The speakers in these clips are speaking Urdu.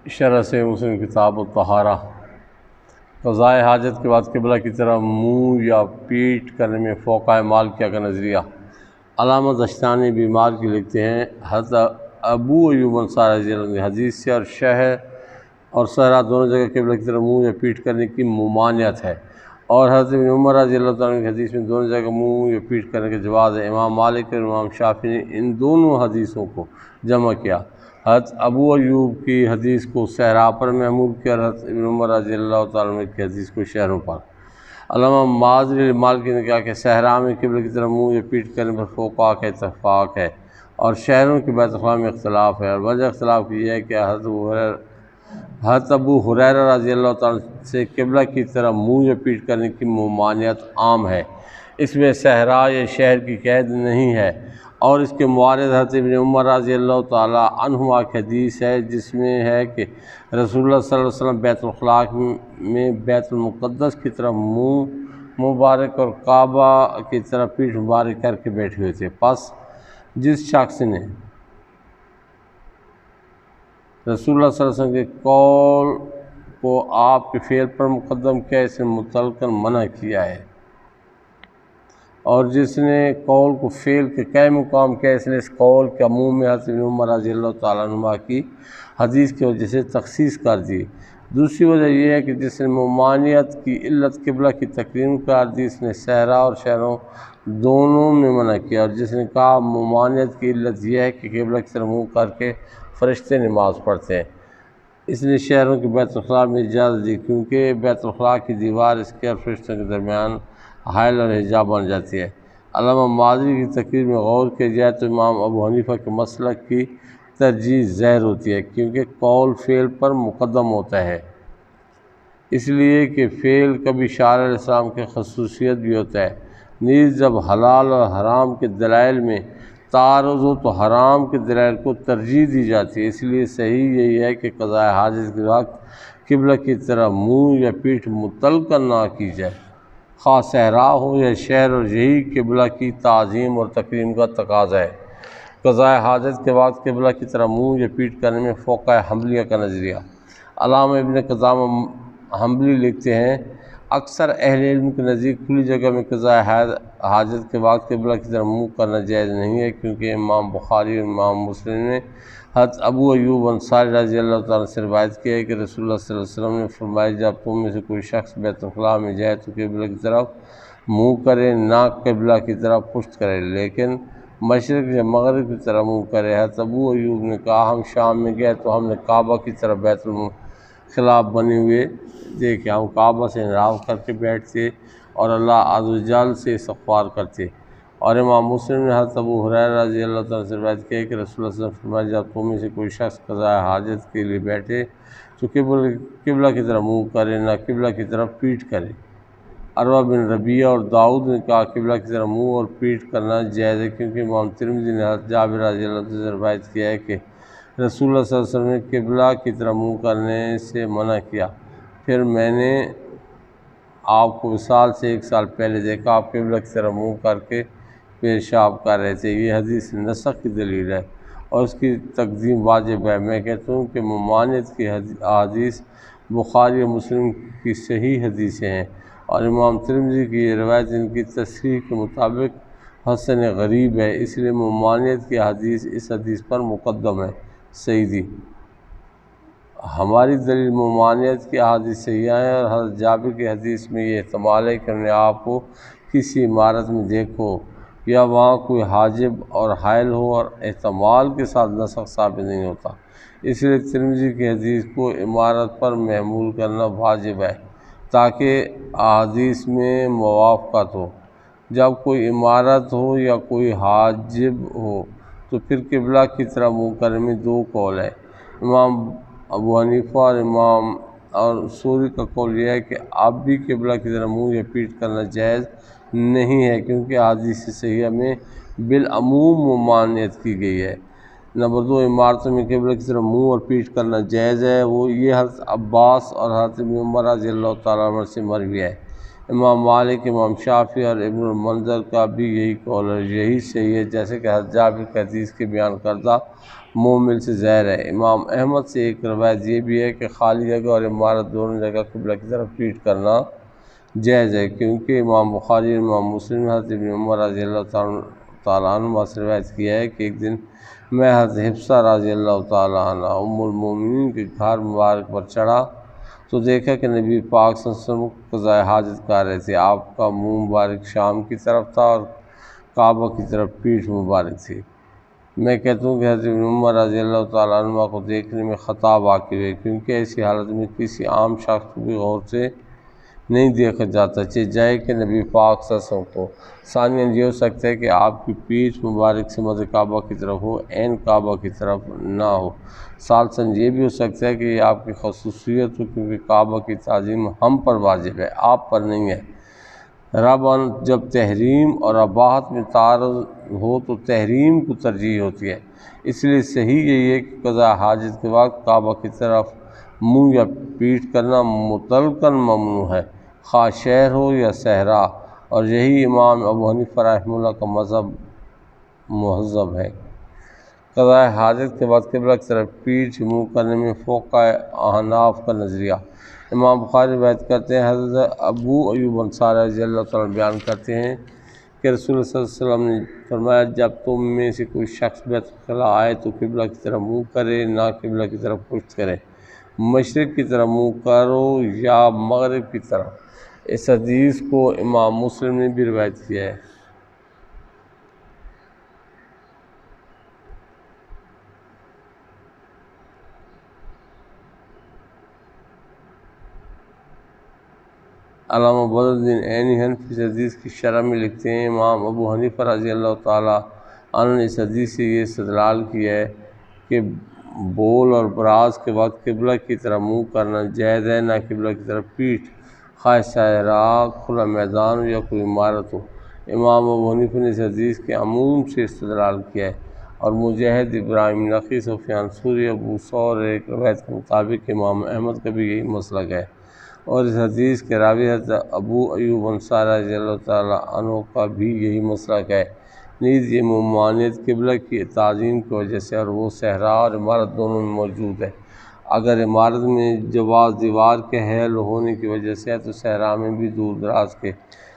شرح سے مسلم کتاب الطہارہ۔ قضائے حاجت کے بعد قبلہ کی طرف منہ یا پیٹھ کرنے میں فقہائے مالکیہ کا نظریہ۔ علامہ زشتانی بیمار کی لکھتے ہیں، حضرت ابو ایوب انصاری رضی اللہ عنہ حدیث سے اور شہر اور صحرا دونوں جگہ قبلہ کی طرف منہ یا پیٹھ کرنے کی ممانعت ہے، اور حضرت ابن عمر رضی اللہ عنہ کی حدیث میں دونوں جگہ منہ یا پیٹھ کرنے کا جواز ہے۔ امام مالک اور امام شافعی نے ان دونوں حدیثوں کو جمع کیا، حضرت ابو ایوب کی حدیث کو صحرا پر محمول کیا اور حضرت ابن عمر رضی اللہ تعالیٰ عنہ کی حدیث کو شہروں پر۔ علامہ مازری مالکی نے کہا کہ صحرا میں قبلہ کی طرف منہ یا پیٹھ کرنے پر فقہاء کا اتفاق ہے، اور شہروں کے بیت الخلاء میں اختلاف ہے، اور وجہ اختلاف کی یہ ہے کہ حضرت ابو ہریرہ رضی اللہ تعالیٰ عنہ سے قبلہ کی طرف منہ یا پیٹھ کرنے کی ممانعت عام ہے، اس میں صحرا یا شہر کی قید نہیں ہے، اور اس کے معارض حضرت ابن عمر رضی اللہ تعالیٰ عنہما کی حدیث ہے جس میں ہے کہ رسول اللہ صلی اللہ علیہ وسلم بیت الخلاء میں بیت المقدس کی طرف منہ مبارک اور کعبہ کی طرف پیٹھ مبارک کر کے بیٹھے ہوئے تھے۔ پس جس شخص نے رسول اللہ صلی اللہ علیہ وسلم کے قول کو آپ کے فعل پر مقدم کیا، اس نے مطلقاً منع کیا ہے، اور جس نے قول کو فعل کے قائم مقام کیا، اس نے اس قول کے عموم میں حضرت ابن عمر رضی اللہ تعالیٰ عنہ کی حدیث کی وجہ سے تخصیص کر دی۔ دوسری وجہ یہ ہے کہ جس نے ممانعت کی علت قبلہ کی تقریم قرار دی، اس نے صحرا اور شہروں دونوں میں منع کیا، اور جس نے کہا ممانعت کی علت یہ ہے کہ قبلہ کی طرف منہ کر کے فرشتے نماز پڑھتے ہیں، اس نے شہروں کے بیت الخلاء میں اجازت دی، کیونکہ بیت الخلاء کی دیوار اس کے اور فرشتوں کے درمیان حائل اور حجاب بن جاتی ہے۔ علامہ مازری کی تقریر میں غور کیا جائے تو امام ابو حنیفہ کے مسلک کی ترجیح ظاہر ہوتی ہے، کیونکہ قول فعل پر مقدم ہوتا ہے، اس لیے کہ فعل کبھی شارع علیہ السلام کی خصوصیت بھی ہوتا ہے۔ نیز جب حلال اور حرام کے دلائل میں تعارض ہو تو حرام کے دلائل کو ترجیح دی جاتی ہے، اس لیے صحیح یہی ہے کہ قضاء حاجت کے وقت قبلہ کی طرف منہ یا پیٹھ مطلقاً نہ کی جائے، خواہ صحرا ہو یا شہر، اور یہی قبلہ کی تعظیم اور تکریم کا تقاضا ہے۔ قضاء حاجت کے بعد قبلہ کی طرف منہ یا پیٹھ کرنے میں فقہائے حنبلیہ کا نظریہ۔ علامہ ابن قدامہ حنبلی لکھتے ہیں، اکثر اہل علم کے نزدیک کھلی جگہ میں قضاء حاجت کے بعد قبلہ کی طرف منہ کرنا جائز نہیں ہے، کیونکہ امام بخاری اور امام مسلم نے حضرت ابو ایوب انصاری رضی اللہ تعالیٰ سے روایت کی ہے کہ رسول اللہ صلی اللہ علیہ وسلم نے فرمایا، جب تم میں سے کوئی شخص بیت الخلاء میں جائے تو قبلہ کی طرف منہ کرے، نہ قبلہ کی طرف پشت کرے، لیکن مشرق یا مغرب کی طرف منہ کرے۔ حضرت ابو ایوب نے کہا، ہم شام میں گئے تو ہم نے کعبہ کی طرف بیت الخلاء بنے ہوئے دیکھے، ہم کعبہ سے انحراف کر کے بیٹھتے اور اللہ عز و جل سے استغفار کرتے۔ اور امام مسلم نے حضرت ابو ہریرہ رضی اللہ تعالیٰ سے روایت کی ہے کہ رسول اللہ صلی اللہ علیہ وسلم نے فرمایا، جب تم میں سے کوئی شخص قضاء حاجت کے لیے بیٹھے تو قبلہ کی طرف منہ کرے، نہ قبلہ کی طرف پیٹھ کرے۔ عروہ بن ربیعہ اور داؤد نے کہا قبلہ کی طرف منہ اور پیٹھ کرنا جائز ہے، کیونکہ امام ترمذی نے حضرت جابر رضی اللہ عنہ سے روایت کیا ہے کہ رسول اللہ صلی اللہ علیہ وسلم نے قبلہ کی طرف منہ کرنے سے منع کیا، پھر میں نے آپ کو وصال سے 1 سال پہلے دیکھا، آپ قبلہ کی طرف منہ کر کے پیشاب کر رہے تھے۔ یہ حدیث نسخ کی دلیل ہے اور اس کی تقدیم واجب ہے۔ میں کہتا ہوں کہ ممانعت کی حدیث بخاری اور مسلم کی صحیح حدیثیں ہیں، اور امام ترمذی کی یہ روایت ان کی تصحیح کے مطابق حسن غریب ہے، اس لیے ممانعت کی حدیث اس حدیث پر مقدم ہے۔ سیدی ہماری دلیل ممانعت کی احادیث صحیحہ ہیں، اور حضرت جابر کی حدیث میں یہ احتمال ہے کہ انہوں نے آپ کو کسی عمارت میں دیکھو یا وہاں کوئی حاجب اور حائل ہو، اور احتمال کے ساتھ نسخ ثابت نہیں ہوتا، اس لیے ترمذی کی حدیث کو عمارت پر محمول کرنا واجب ہے تاکہ احادیث میں موافقت ہو۔ جب کوئی عمارت ہو یا کوئی حاجب ہو تو پھر قبلہ کی طرف منہ کرنے میں 2 قول ہیں۔ امام ابو حنیفہ اور امام اور ثوری کا قول یہ ہے کہ اب بھی قبلہ کی طرف منہ یا پیٹھ کرنا جائز نہیں ہے، کیونکہ احادیث صحیحہ میں بالعموم ممانعت کی گئی ہے۔ نمبر 2، عمارتوں میں قبلہ کی طرف منہ اور پیٹھ کرنا جائز ہے، وہ یہ حضرت عباس اور حضرت ابن عمر رضی اللہ تعالیٰ عنہ سے مروی ہے امام مالک، امام شافعی اور ابن المنذر کا بھی یہی قول ہے، یہی صحیح ہے، جیسے کہ حضرت جابر کی حدیث کے بیان کردہ مومل سے ظاہر ہے۔ امام احمد سے ایک روایت یہ بھی ہے کہ خالی جگہ اور عمارت دونوں جگہ قبلہ کی طرف پیٹ کرنا جائز ہے، کیونکہ امام بخاری اور امام مسلم نے حضرت ابن عمر رضی اللہ تعالیٰ عنہ سے روایت کیا ہے کہ ایک دن میں حضرت حفصہ رضی اللہ تعالیٰ عنہ ام المومنین کے گھر مبارک پر چڑھا تو دیکھا کہ نبی پاک صلی اللہ علیہ وسلم قضائے حاجت کر رہے تھے۔ آپ کا منہ مبارک شام کی طرف تھا اور کعبہ کی طرف پیٹھ مبارک تھی۔ میں کہتا ہوں کہ حضرت ابن عمر رضی اللہ تعالیٰ عنہ کو دیکھنے میں خطا واقع ہوئے، کیونکہ ایسی حالت میں کسی عام شخص کو بھی غور سے نہیں دیکھا جاتا، چاہے جائے کہ نبی پاک صلی اللہ علیہ وسلم کو۔ ثانیاً یہ ہو سکتا ہے کہ آپ کی پیٹھ مبارک سمت کعبہ کی طرف ہو، عین کعبہ کی طرف نہ ہو۔ ثالثاً یہ بھی ہو سکتا ہے کہ یہ آپ کی خصوصیت ہو، کیونکہ کعبہ کی تعظیم ہم پر واجب ہے، آپ پر نہیں ہے۔ رابعاً جب تحریم اور اباحت میں تعارض ہو تو تحریم کو ترجیح ہوتی ہے، اس لیے صحیح یہی ہے کہ قضاء حاجت کے وقت کعبہ کی طرف منہ یا پیٹھ کرنا مطلقاً ممنوع ہے، خواہ شہر ہو یا صحرا، اور یہی امام ابو حنیفہ رحمہ اللہ کا مذہب ہے۔ قضاء حاجت کے بعد قبلہ کی طرف پیٹھ منہ کرنے میں فقہاء احناف کا نظریہ۔ امام بخاری روایت کرتے ہیں، حضرت ابو ایوب انصاری رضی اللہ تعالیٰ بیان کرتے ہیں کہ رسول اللہ صلی اللہ علیہ وسلم نے فرمایا، جب تم میں سے کوئی شخص بیت الخلاء آئے تو قبلہ کی طرف منہ کرے، نہ قبلہ کی طرف پشت کرے، مشرق کی طرف منہ کرو یا مغرب کی طرف۔ اس حدیث کو امام مسلم نے بھی روایت کیا ہے۔ علامہ بدر الدین عینی حنفی اس حدیث کی شرح میں لکھتے ہیں، امام ابو حنیفہ رضی اللہ تعالیٰ عنہ نے اس حدیث سے یہ استدلال کیا ہے کہ بول اور براز کے وقت قبلہ کی طرف منہ کرنا جائز ہے، نہ قبلہ کی طرف پیٹھ، خواہ صحرا، کھلا میدان ہو یا کوئی عمارت ہو۔ امام ابو حنیفہ نے اس حدیث کے عموم سے استدلال کیا ہے، اور مجاہد، ابراہیم نخعی، سفیان ثوری، ابو ثور ایک روایت کے مطابق امام احمد کا بھی یہی مسلک ہے، اور اس حدیث کے راوی حضرت ابو ایوب انصاری رضی اللہ تعالیٰ عنہ کا بھی یہی مسلک ہے۔ نیز یہ ممانعت قبلہ کی تعظیم کی وجہ سے، اور وہ صحرا اور عمارت دونوں میں موجود ہے۔ اگر عمارت میں جواز دیوار کے حائل ہونے کی وجہ سے ہے تو صحرا میں بھی دور دراز کے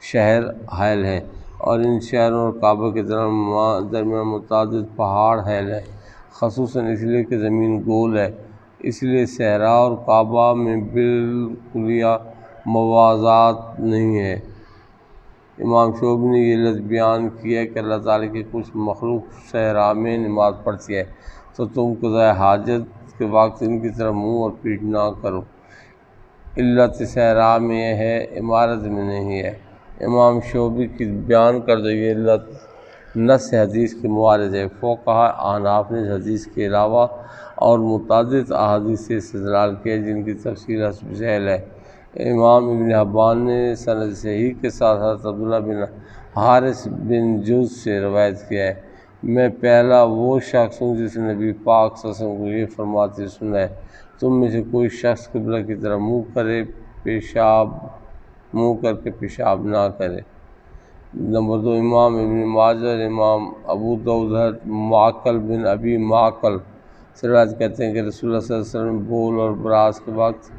شہر حائل ہیں، اور ان شہروں اور کعبہ کے درمیان متعدد پہاڑ حائل ہیں، خصوصاً اس لیے کہ زمین گول ہے، اس لیے صحرا اور کعبہ میں بالکلیہ موازات نہیں ہے۔ امام شعبی نے یہ لفظ بیان کیا کہ اللہ تعالیٰ کی کچھ مخلوق صحرا میں نماز پڑھتی ہے تو تم قضاء حاجت کے وقت ان کی طرف منہ اور پیٹھ نہ کرو۔ علت صحرا میں ہے، عمارت میں نہیں ہے۔ امام شعبی کی بیان کردہ یہ علت نص حدیث کے معارض ہے۔ فقہاء احناف نے اس حدیث کے علاوہ اور متعدد احادیث سے استدلال کیا جن کی تفصیل حسب ذیل ہے۔ امام ابن حبان نے سند صحیح کے ساتھ حضرت عبداللہ بن حارث بن جز سے روایت کیا ہے، میں پہلا وہ شخص ہوں جس نے نبی پاک صلی اللہ علیہ وسلم کو یہ فرماتے سنا ہے، تم میں سے کوئی شخص قبلہ کی طرف منہ کر کے پیشاب نہ کرے۔ نمبر 2، امام ابن ماجہ اور امام ابو داؤد حضرت معقل بن ابی معقل سے روایت کرتے ہیں کہ رسول اللہ صلی اللہ علیہ وسلم نے بول اور براز کے وقت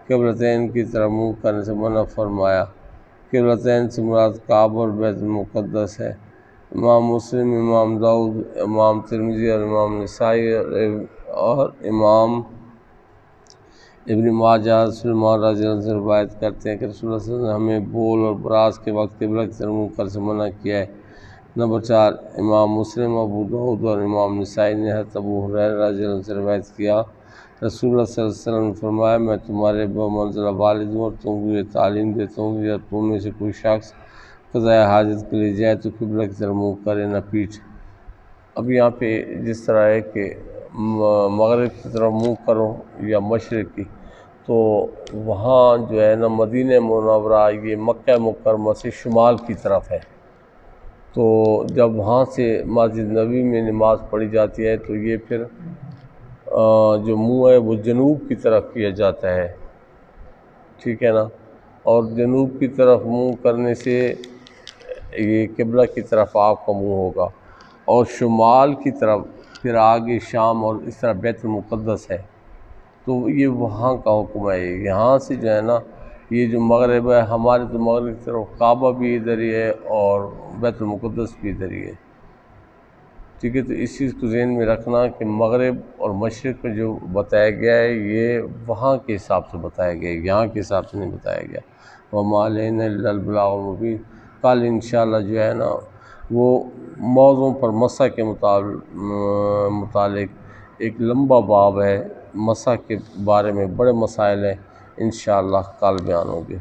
قبلتین کی طرف منہ کرنے سے منع فرمایا۔ قبلتین سے مراد کعبہ اور بیت المقدس ہے۔ امام مسلم، امام داؤد، امام ترمذی اور امام نسائی اور امام ابن ماجہ سلمان رضی اللہ عنہ سے روایت کرتے ہیں کہ رسول اللہ صلی اللہ علیہ وسلم نے ہمیں بول اور براز کے وقت قبلہ کی طرف منہ کرنے سے منع کیا ہے۔ نمبر 4، امام مسلم، ابو داؤد اور امام نسائی نے حضرت ابو ہریرہ رضی اللہ عنہ سے روایت کیا، رسول اللہ صلی اللہ علیہ وسلم نے فرمایا، میں تمہارے بمنزلہ والد ہوں اور تم کو یہ تعلیم دیتا ہوں کہ جب تم میں سے کوئی شخص قضاء حاجت کے لیے جائے تو قبلہ کی طرف منہ کرے نہ پیٹھ۔ اب یہاں پہ جس طرح ہے کہ مغرب کی طرف منہ کرو یا مشرق کی، تو وہاں جو ہے نا مدینہ منورہ یہ مکہ مکرمہ سے شمال کی طرف ہے، تو جب وہاں سے مسجد نبوی میں نماز پڑھی جاتی ہے تو یہ پھر جو منہ ہے وہ جنوب کی طرف کیا جاتا ہے، ٹھیک ہے نا، اور جنوب کی طرف منہ کرنے سے یہ قبلہ کی طرف آپ کا منہ ہوگا، اور شمال کی طرف پھر آگے شام اور اس طرح بیت المقدس ہے، تو یہ وہاں کا حکم ہے۔ یہاں سے جو ہے نا یہ جو مغرب ہے، ہمارے تو مغرب کی طرف کعبہ بھی ادھر ہی ہے اور بیت المقدس بھی ادھر ہی ہے، ٹھیک ہے۔ تو اس چیز کو ذہن میں رکھنا کہ مغرب اور مشرق میں جو بتایا گیا ہے یہ وہاں کے حساب سے بتایا گیا ہے، یہاں کے حساب سے نہیں بتایا گیا۔ وَمَا عَلَيْنَا إِلَّا الْبَلَاغُ الْمُبِينُ۔ کل انشاءاللہ جو ہے نا وہ موضوع پر مسح کے متعلق ایک لمبا باب ہے، مسح کے بارے میں بڑے مسائل ہیں، انشاءاللہ کل بیان ہوں گے۔